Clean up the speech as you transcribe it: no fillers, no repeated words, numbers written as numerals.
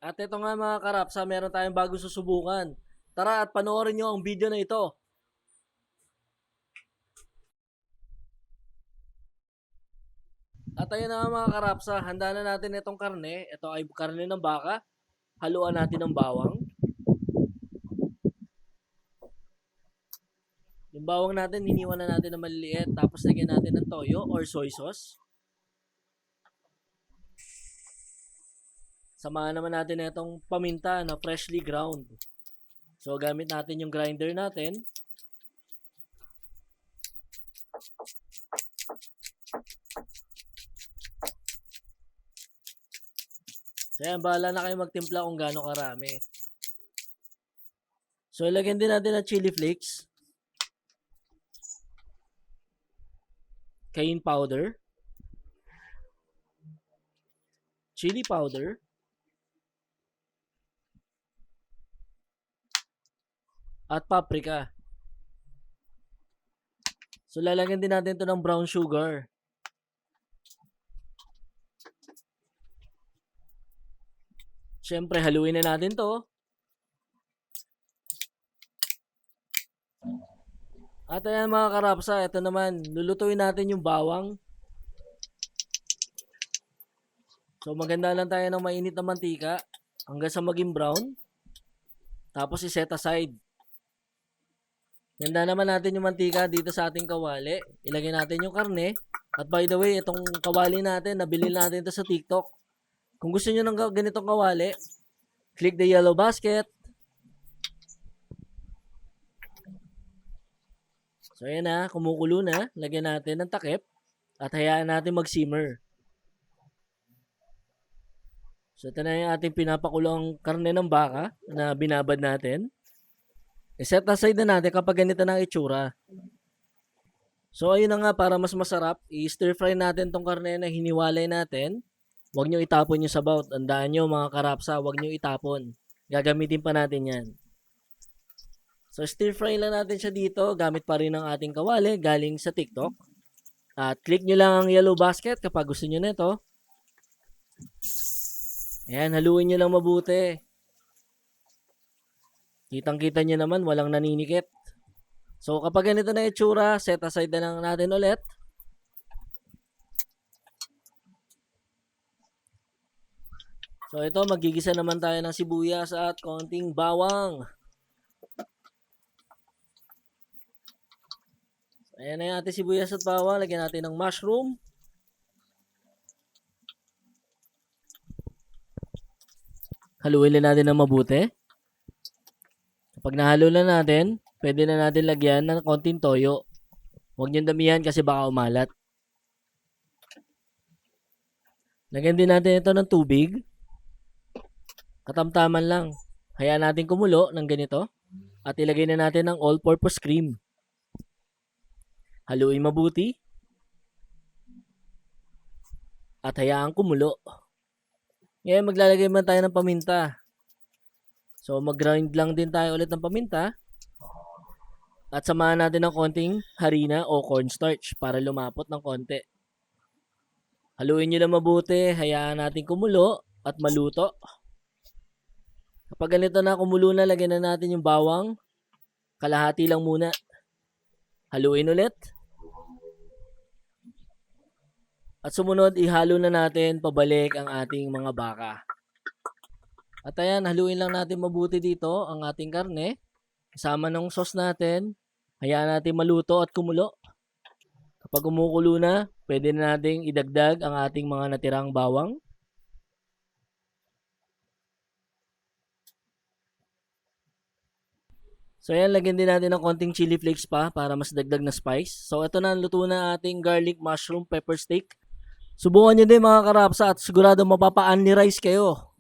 At ito nga mga karapsa, meron tayong bago susubukan. Tara at panoorin nyo ang video na ito. At ayun na nga mga karapsa, handa na natin itong karne. Ito ay karne ng baka. Haluan natin ng bawang. Yung bawang natin, hiniwan na natin ng maliliit. Tapos lagyan natin ng toyo or soy sauce. Samahan naman natin itong paminta na freshly ground. So gamit natin yung grinder natin. So yan, bahala na kayo magtimpla kung gaano karami. So ilagyan din natin ng chili flakes. Cayenne powder. Chili powder. At paprika. So lalagyan din natin ito ng brown sugar. Siyempre, haluin na natin to. At ayan mga karapsa, ito naman, lulutuin natin yung bawang. So maganda lang tayo ng mainit na mantika hanggang sa maging brown. Tapos i-set aside. Ganda naman natin yung mantika dito sa ating kawali. Ilagay natin yung karne. At by the way, itong kawali natin, nabili natin ito sa TikTok. Kung gusto nyo ng ganitong kawali, click the yellow basket. So ayan na, kumukulo na. Lagyan natin ng takip at hayaan natin mag-simmer. So ito na yung ating pinapakulong karne ng baka na binabad natin. I-set aside na natin kapag ganito na ang itsura. So ayun na nga, para mas masarap, i-stir fry natin tong karne na hiniwalay natin. Huwag nyo itapon yung sabaw. Tandaan nyo mga karapsa, huwag nyo itapon. Gagamitin pa natin yan. So stir fry lang natin siya dito. Gamit pa rin ang ating kawali galing sa TikTok. At click nyo lang ang yellow basket kapag gusto nyo nito. Ayan, haluin nyo lang mabuti. Kitang-kita nyo naman, walang naninikit. So kapag ganito na itsura, set aside na lang natin ulit. So ito, magigisa naman tayo ng sibuyas at konting bawang. Ayan na yung ating sibuyas at bawang. Lagyan natin ng mushroom. Haluin lang natin ng mabuti. Kapag nahalo na natin, pwede na natin lagyan ng konting toyo. Huwag niyong damihan kasi baka umalat. Lagyan din natin ito ng tubig. Katamtaman lang. Hayaan natin kumulo ng ganito. At ilagay na natin ng all-purpose cream. Haluin mabuti. At hayaan kumulo. Ngayon maglalagay man tayo ng paminta. So mag-grind lang din tayo ulit ng paminta. At samahan natin ng konting harina o cornstarch para lumapot ng konti. Haluin nyo lang mabuti. Hayaan natin kumulo at maluto. Kapag ganito na kumulo na, lagyan na natin yung bawang. Kalahati lang muna. Haluin ulit. At sumunod, ihalo na natin pabalik ang ating mga baka. At ayan, haluin lang natin mabuti dito ang ating karne. Kasama ng sauce natin. Hayaan natin maluto at kumulo. Kapag kumukulo na, pwede na natin idagdag ang ating mga natirang bawang. So ayan, lagyan din natin ng konting chili flakes pa para mas dagdag na spice. So ito na, luto na ating garlic mushroom pepper steak. Subukan nyo din mga karapsa at sigurado mapapaan ni rice kayo.